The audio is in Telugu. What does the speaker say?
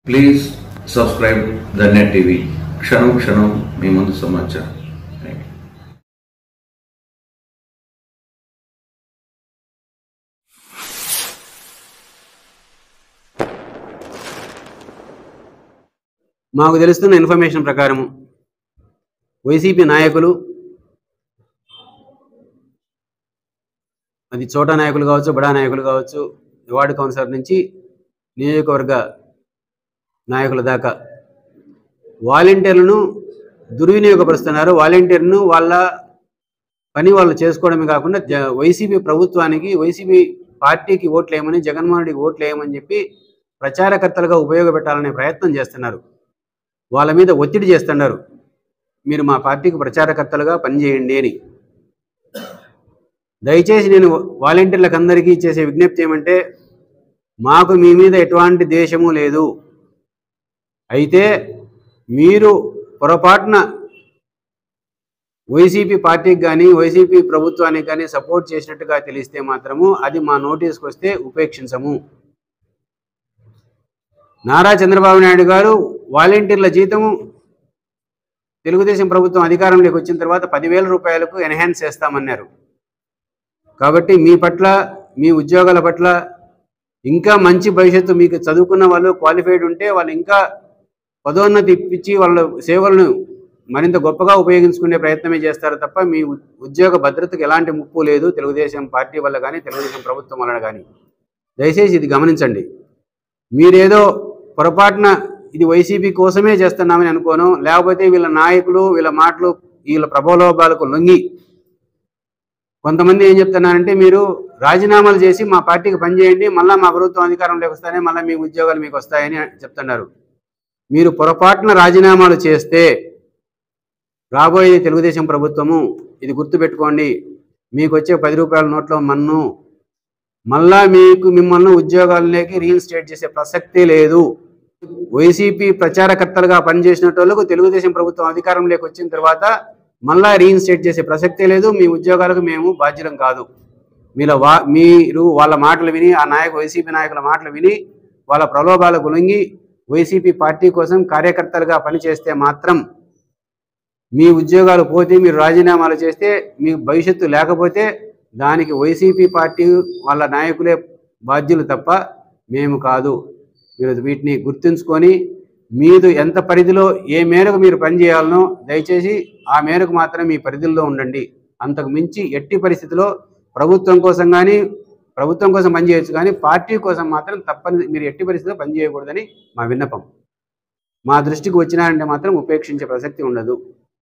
Please subscribe the net TV. క్షణం క్షణం మీ ముందు సమాచారం. మాకు తెలుస్తున్న ఇన్ఫర్మేషన్ ప్రకారం వైసీపీ నాయకులు, అది చోటా నాయకులు కావచ్చు, బడా నాయకులు కావచ్చు, వార్డు కౌన్సిలర్ నుంచి నియోజకవర్గ నాయకుల దాకా వాలంటీర్లను దుర్వినియోగపరుస్తున్నారు. వాలంటీర్ను వాళ్ళ పని వాళ్ళు చేసుకోవడమే కాకుండా వైసీపీ ప్రభుత్వానికి, వైసీపీ పార్టీకి ఓట్లు వేయమని, జగన్మోహన్ రెడ్డికి ఓట్లు వేయమని చెప్పి ప్రచారకర్తలుగా ఉపయోగపెట్టాలనే ప్రయత్నం చేస్తున్నారు. వాళ్ళ మీద ఒత్తిడి చేస్తున్నారు, మీరు మా పార్టీకి ప్రచారకర్తలుగా పనిచేయండి అని. దయచేసి నేను వాలంటీర్లకు అందరికీ చేసే విజ్ఞప్తి ఏమంటే, మాకు మీ మీద ఎటువంటి ద్వేషము లేదు. అయితే మీరు పొరపాటున వైసీపీ పార్టీకి కానీ, వైసీపీ ప్రభుత్వానికి కానీ సపోర్ట్ చేసినట్టుగా తెలిస్తే మాత్రము అది మా నోటీస్కి వస్తే ఉపేక్షించము. నారా చంద్రబాబు నాయుడు గారు వాలంటీర్ల జీతము తెలుగుదేశం ప్రభుత్వం అధికారంలోకి వచ్చిన తర్వాత 10,000 రూపాయలకు ఎన్హాన్స్ చేస్తామన్నారు. కాబట్టి మీ పట్ల, మీ ఉద్యోగాల పట్ల ఇంకా మంచి భవిష్యత్తు, మీకు చదువుకున్న వాళ్ళు, క్వాలిఫైడ్ ఉంటే వాళ్ళు ఇంకా పదోన్నతి ఇప్పించి వాళ్ళ సేవలను మరింత గొప్పగా ఉపయోగించుకునే ప్రయత్నమే చేస్తారు తప్ప మీ ఉద్యోగ భద్రతకు ఎలాంటి ముప్పు లేదు తెలుగుదేశం పార్టీ వల్ల కానీ, తెలుగుదేశం ప్రభుత్వం వలన కానీ. దయచేసి ఇది గమనించండి. మీరేదో పొరపాటున ఇది వైసీపీ కోసమే చేస్తున్నామని అనుకోను, లేకపోతే వీళ్ళ నాయకులు, వీళ్ళ మాటలు, వీళ్ళ ప్రబోలోభాలకు లొంగి కొంతమంది ఏం చెప్తున్నారంటే, మీరు రాజీనామాలు చేసి మా పార్టీకి పనిచేయండి, మళ్ళీ మా ప్రభుత్వం అధికారంలోకి వస్తానే మళ్ళీ మీ ఉద్యోగాలు మీకు వస్తాయని చెప్తున్నారు. మీరు పొరపాటున రాజీనామాలు చేస్తే రాబోయేది తెలుగుదేశం ప్రభుత్వము, ఇది గుర్తుపెట్టుకోండి. మీకు వచ్చే 10 రూపాయల నోట్లో మన్ను, మళ్ళా మిమ్మల్ని ఉద్యోగాల్లోకి రీఇన్స్టేట్ చేసే ప్రసక్తే లేదు. వైసీపీ ప్రచారకర్తలుగా పనిచేసినట్టు తెలుగుదేశం ప్రభుత్వం అధికారంలోకి వచ్చిన తర్వాత మళ్ళా రీఇన్స్టేట్ చేసే ప్రసక్తే లేదు. మీ ఉద్యోగాలకు మేము బాధ్యులం కాదు. మీరు వాళ్ళ మాటలు విని, ఆ వైసీపీ నాయకుల మాటలు విని వాళ్ళ ప్రలోభాలకు లొంగి వైసీపీ పార్టీ కోసం కార్యకర్తలుగా పనిచేస్తే మాత్రం మీ ఉద్యోగాలు పోతే, మీరు రాజీనామాలు చేస్తే మీ భవిష్యత్తు లేకపోతే దానికి వైసీపీ పార్టీ వాళ్ళ నాయకులే బాధ్యులు తప్ప మేము కాదు. మీరు వీటిని గుర్తుంచుకొని మీరు ఎంత పరిధిలో ఏ మేరకు మీరు పనిచేయాలనో దయచేసి ఆ మేరకు మాత్రం మీ పరిధిలో ఉండండి. అంతకు మించి ఎట్టి పరిస్థితిలో ప్రభుత్వం కోసం పనిచేయచ్చు, కానీ పార్టీ కోసం మాత్రం మీరు ఎట్టి పరిస్థితిలో పనిచేయకూడదని మా విన్నపం. మా దృష్టికి వచ్చినారంటే మాత్రం ఉపేక్షించే ప్రసక్తి ఉండదు.